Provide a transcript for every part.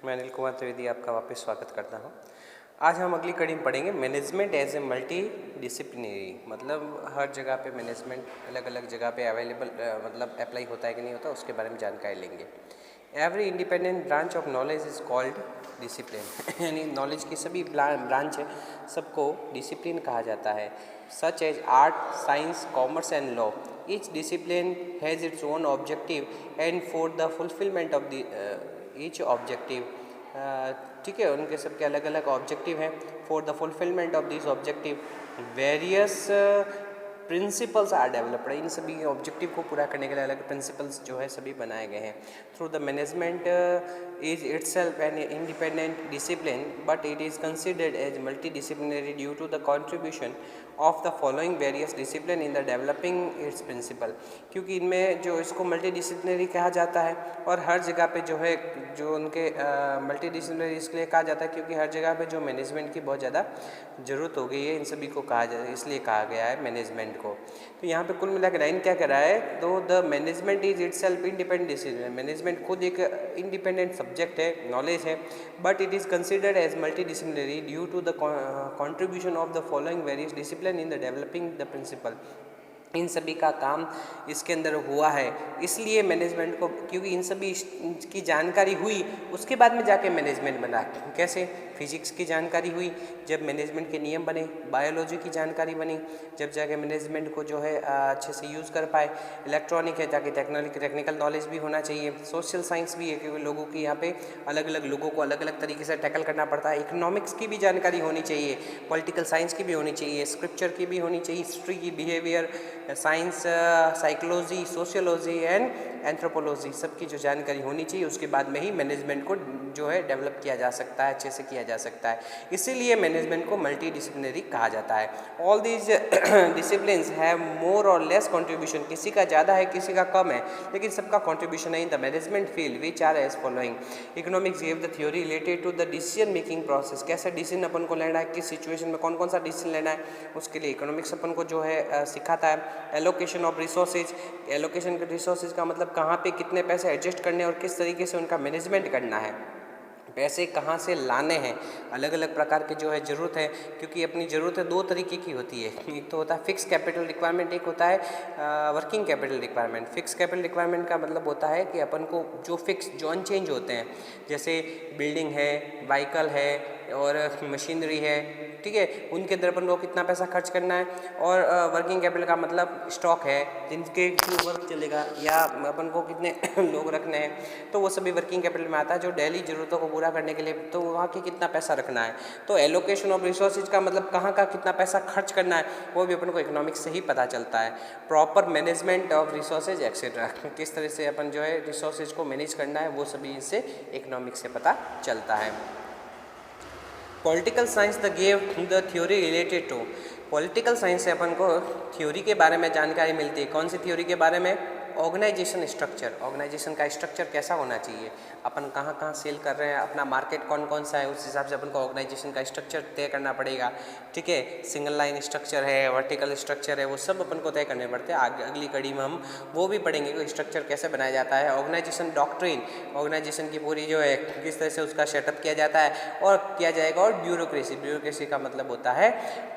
मैं अनिल कुमार त्रिवेदी आपका वापस स्वागत करता हूं। आज हम अगली कड़ी में पढ़ेंगे management as a multidisciplinary. मतलब हर जगह पे मैनेजमेंट अलग अलग जगह पे अवेलेबल मतलब अप्लाई होता है कि नहीं होता, उसके बारे में जानकारी लेंगे। Every independent branch of knowledge is called discipline यानी नॉलेज की सभी ब्रांच है, सबको डिसिप्लिन कहा जाता है। Such as art, science, commerce and law, each discipline has its own objective and for the fulfilment of the each objective, ठीक है, उनके सबके अलग अलग ऑब्जेक्टिव हैं। For the fulfilment of this objective various principles are developed. इन सभी objective को पूरा करने के लिए अलग प्रिंसिपल्स जो है सभी बनाए गए हैं। Though the management is itself an independent discipline but it is considered as multi disciplinary due to the contribution of the following various discipline in the developing its principle. क्योंकि इनमें जो इसको मल्टी डिसिप्लिनरी कहा जाता है और हर जगह पे जो है जो उनके मल्टी डिसिप्लिनरी इसलिए कहा जाता है क्योंकि हर जगह पे जो मैनेजमेंट की बहुत ज़्यादा ज़रूरत हो गई है, इन सभी को कहा जाए इसलिए कहा गया है मैनेजमेंट को। तो यहाँ पे कुल मिला के लाइन क्या कर रहा है, तो the management is itself independent decision. Management खुद एक इंडिपेंडेंट सब्जेक्ट है, नॉलेज है, but it is considered as multi disciplinary due to the contribution of the following various discipline in the developing the principle. इन सभी का काम इसके अंदर हुआ है, इसलिए मैनेजमेंट को, क्योंकि इन सभी की जानकारी हुई उसके बाद में जाके मैनेजमेंट बना। कैसे? फिजिक्स की जानकारी हुई जब मैनेजमेंट के नियम बने, बायोलॉजी की जानकारी बनी जब जाके मैनेजमेंट को जो है अच्छे से यूज़ कर पाए, इलेक्ट्रॉनिक है जाके टेक्निकल नॉलेज भी होना चाहिए, सोशल साइंस भी है क्योंकि लोगों की यहाँ पे अलग अलग लोगों को अलग अलग तरीके से टैकल करना पड़ता है, इकोनॉमिक्स की भी जानकारी होनी चाहिए, पॉलिटिकल साइंस की भी होनी चाहिए, स्क्रिप्चर की भी होनी चाहिए, हिस्ट्री की, behaviour science, psychology, sociology and anthropology, सबकी जो जानकारी होनी चाहिए उसके बाद में ही मैनेजमेंट को जो है डेवलप किया जा सकता है, अच्छे से किया जा सकता है। इसीलिए मैनेजमेंट को मल्टी डिसिप्लिनरी कहा जाता है। All these disciplines have more और लेस कंट्रीब्यूशन, किसी का ज़्यादा है किसी का कम है, लेकिन सबका कंट्रीब्यूशन है in the management field which are as following. Economics give the theory related to the decision making process, कैसे डिसीजन अपन को लेना है, किस सिचुएशन में कौन कौन सा डिसीजन लेना है, उसके लिए इकोनॉमिक्स अपन को जो है सिखाता है। एलोकेशन ऑफ रिसोर्सेज, एलोकेशन के रिसोर्सेज का मतलब कहाँ पे कितने पैसे एडजस्ट करने और किस तरीके से उनका मैनेजमेंट करना है, पैसे कहाँ से लाने हैं, अलग अलग प्रकार के जो है ज़रूरत है, क्योंकि अपनी ज़रूरतें दो तरीके की होती है, एक तो होता है फिक्स कैपिटल रिक्वायरमेंट, एक होता है working capital requirement. Fix capital requirement का मतलब होता है कि अपन को जो फिक्स जो अनचेंज होते हैं, जैसे बिल्डिंग है, व्हीकल है और मशीनरी है, ठीक है, उनके अंदर अपन को कितना पैसा खर्च करना है। और वर्किंग कैपिटल का मतलब स्टॉक है, जिनके थ्रू वर्क चलेगा या अपन को कितने लोग रखने हैं, तो वो सभी वर्किंग कैपिटल में आता है, जो डेली ज़रूरतों को पूरा करने के लिए, तो वहाँ के कितना पैसा रखना है। तो एलोकेशन ऑफ रिसोर्सेज का मतलब कहाँ का कितना पैसा खर्च करना है, वो भी अपन को इकोनॉमिक्स से ही पता चलता है। Proper management of resources etcetera, किस तरह से अपन जो है रिसोर्सेज को मैनेज करना है, वो सभी इससे इकोनॉमिक्स से पता चलता है। Political science the gave the theory related to, political science से अपन को थ्योरी के बारे में जानकारी मिलती है। कौन सी थ्योरी के बारे में? ऑर्गेनाइजेशन स्ट्रक्चर, ऑर्गेनाइजेशन का स्ट्रक्चर कैसा होना चाहिए, अपन कहाँ कहाँ सेल कर रहे हैं, अपना मार्केट कौन कौन सा है, उस हिसाब से अपन को ऑर्गेनाइजेशन का स्ट्रक्चर तय करना पड़ेगा, ठीक है। सिंगल लाइन स्ट्रक्चर है, वर्टिकल स्ट्रक्चर है, वो सब अपन को तय करने पड़ते हैं। आगे अगली कड़ी में हम वो भी पढ़ेंगे कि स्ट्रक्चर कैसे बनाया जाता है। ऑर्गेनाइजेशन डॉक्ट्रिन, ऑर्गेनाइजेशन की पूरी जो है किस तरह से उसका सेटअप किया जाता है और किया जाएगा। और ब्यूरोक्रेसी, ब्यूरोक्रेसी का मतलब होता है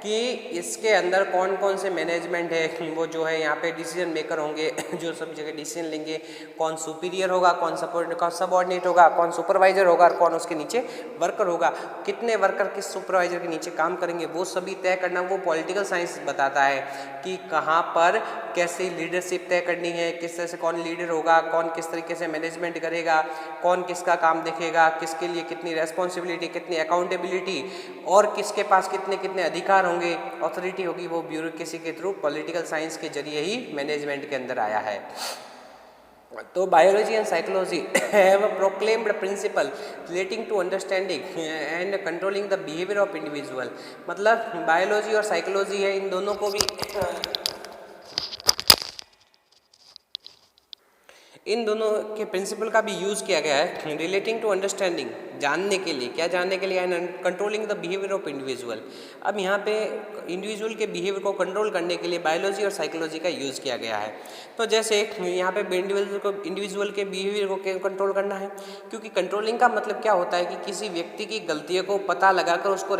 कि इसके अंदर कौन कौन से मैनेजमेंट है, वो जो है यहाँ पे डिसीजन मेकर होंगे, जो सब जगह डिसीजन लेंगे, कौन सुपीरियर होगा, कौन सबऑर्डिनेट होगा, कौन सुपरवाइजर होगा और कौन उसके नीचे वर्कर होगा, कितने वर्कर किस सुपरवाइजर के नीचे काम करेंगे, वो सभी तय करना वो पॉलिटिकल साइंस बताता है कि कहाँ पर कैसे लीडरशिप तय करनी है, किस तरह से कौन लीडर होगा, कौन किस तरीके से मैनेजमेंट करेगा, कौन किसका काम देखेगा, किसके लिए कितनी रेस्पॉन्सिबिलिटी, कितनी अकाउंटेबिलिटी और किसके पास कितने कितने अधिकार होंगे, अथॉरिटी होगी, वो ब्यूरोक्रेसी के थ्रू पॉलिटिकल साइंस के जरिए ही मैनेजमेंट के अंदर आया है। तो biology and psychology have a proclaimed principle relating to understanding and controlling the behaviour of individual. मतलब बायोलॉजी और साइकोलॉजी है, इन दोनों को भी इन दोनों के प्रिंसिपल का भी यूज़ किया गया है रिलेटिंग टू अंडरस्टैंडिंग, जानने के लिए, क्या जानने के लिए, and controlling the behaviour of individual. अब यहाँ पे इंडिविजुअल के बिहेवियर को कंट्रोल करने के लिए बायोलॉजी और साइकोलॉजी का यूज़ किया गया है। तो जैसे यहाँ पे इंडिविजुअल के बिहेवियर को कंट्रोल करना है, क्योंकि कंट्रोलिंग का मतलब क्या होता है कि किसी व्यक्ति की गलतियों को पता लगाकर उसको